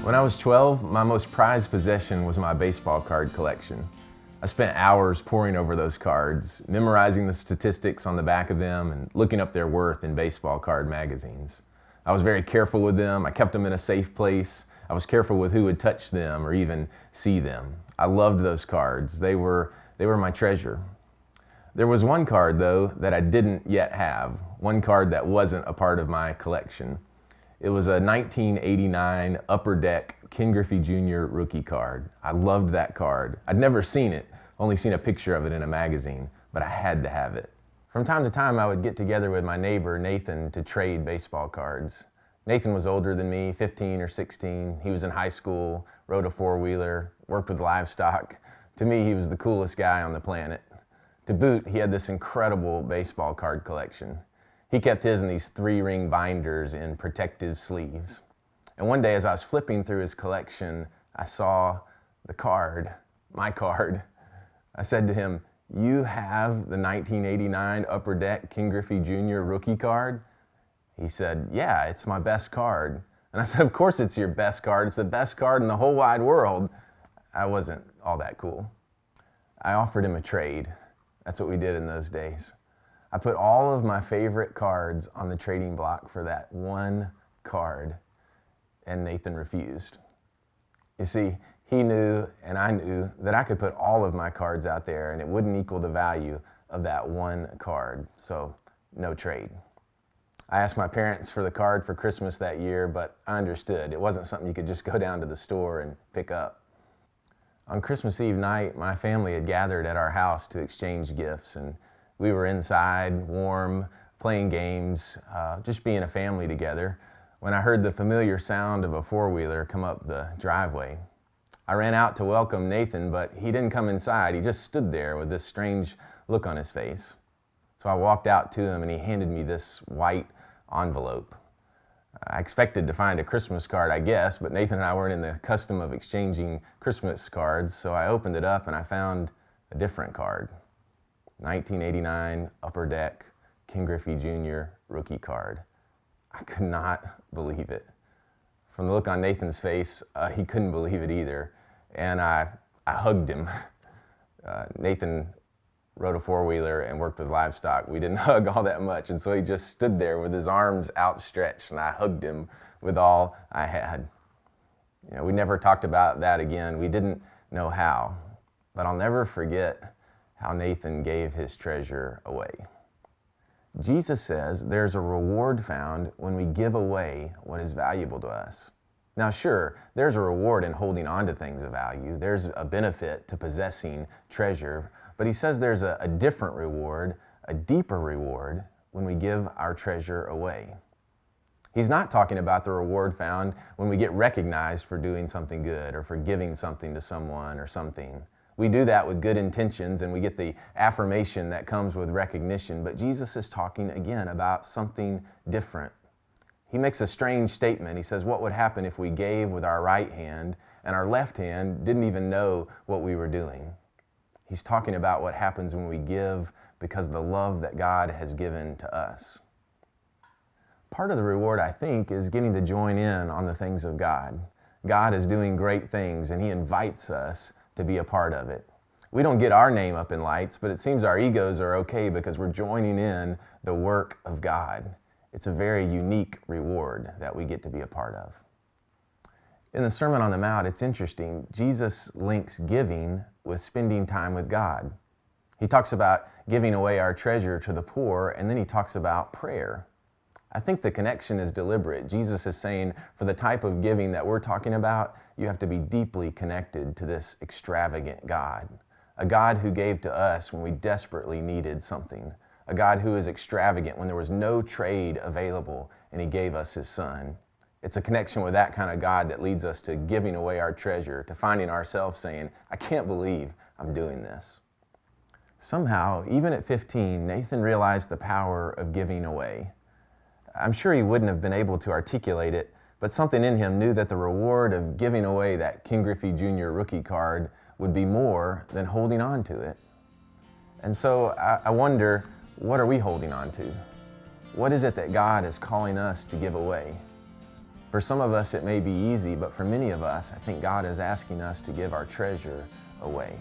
When I was 12, my most prized possession was my baseball card collection. I spent hours poring over those cards, memorizing the statistics on the back of them and looking up their worth in baseball card magazines. I was very careful with them. I kept them in a safe place. I was careful with who would touch them or even see them. I loved those cards. They were my treasure. There was one card, though, that I didn't yet have, one card that wasn't a part of my collection. It was a 1989 Upper Deck Ken Griffey Jr. rookie card. I loved that card. I'd never seen it, only seen a picture of it in a magazine, but I had to have it. From time to time, I would get together with my neighbor, Nathan, to trade baseball cards. Nathan was older than me, 15 or 16. He was in high school, rode a four-wheeler, worked with livestock. To me, he was the coolest guy on the planet. To boot, he had this incredible baseball card collection. He kept his in these 3-ring binders in protective sleeves. And one day as I was flipping through his collection, I saw the card, my card. I said to him, "You have the 1989 Upper Deck Ken Griffey Jr. rookie card?" He said, "Yeah, it's my best card." And I said, "Of course it's your best card. It's the best card in the whole wide world." I wasn't all that cool. I offered him a trade. That's what we did in those days. I put all of my favorite cards on the trading block for that one card, and Nathan refused. You see, he knew and I knew that I could put all of my cards out there and it wouldn't equal the value of that one card, so no trade. I asked my parents for the card for Christmas that year, but I understood. It wasn't something you could just go down to the store and pick up. On Christmas Eve night, my family had gathered at our house to exchange gifts, and we were inside, warm, playing games, just being a family together, when I heard the familiar sound of a four-wheeler come up the driveway. I ran out to welcome Nathan, but he didn't come inside. He just stood there with this strange look on his face. So I walked out to him and he handed me this white envelope. I expected to find a Christmas card, I guess, but Nathan and I weren't in the custom of exchanging Christmas cards, so I opened it up and I found a different card. 1989 Upper Deck Ken Griffey Jr. rookie card. I could not believe it. From the look on Nathan's face, he couldn't believe it either, and I hugged him. Nathan rode a four-wheeler and worked with livestock. We didn't hug all that much, and so he just stood there with his arms outstretched, and I hugged him with all I had. You know, we never talked about that again. We didn't know how, but I'll never forget how Nathan gave his treasure away. Jesus says there's a reward found when we give away what is valuable to us. Now, sure, there's a reward in holding on to things of value. There's a benefit to possessing treasure, but he says there's a different reward, a deeper reward, when we give our treasure away. He's not talking about the reward found when we get recognized for doing something good or for giving something to someone or something. We do that with good intentions and we get the affirmation that comes with recognition, but Jesus is talking again about something different. He makes a strange statement. He says, what would happen if we gave with our right hand and our left hand didn't even know what we were doing? He's talking about what happens when we give because of the love that God has given to us. Part of the reward, I think, is getting to join in on the things of God. God is doing great things and He invites us to be a part of it. We don't get our name up in lights, but it seems our egos are okay because we're joining in the work of God. It's a very unique reward that we get to be a part of. In the Sermon on the Mount, it's interesting. Jesus links giving with spending time with God. He talks about giving away our treasure to the poor, and then he talks about prayer. I think the connection is deliberate. Jesus is saying for the type of giving that we're talking about, you have to be deeply connected to this extravagant God. A God who gave to us when we desperately needed something. A God who is extravagant when there was no trade available and He gave us His Son. It's a connection with that kind of God that leads us to giving away our treasure, to finding ourselves saying, I can't believe I'm doing this. Somehow, even at 15, Nathan realized the power of giving away. I'm sure he wouldn't have been able to articulate it, but something in him knew that the reward of giving away that Ken Griffey Jr. rookie card would be more than holding on to it. And so I wonder, what are we holding on to? What is it that God is calling us to give away? For some of us, it may be easy, but for many of us, I think God is asking us to give our treasure away.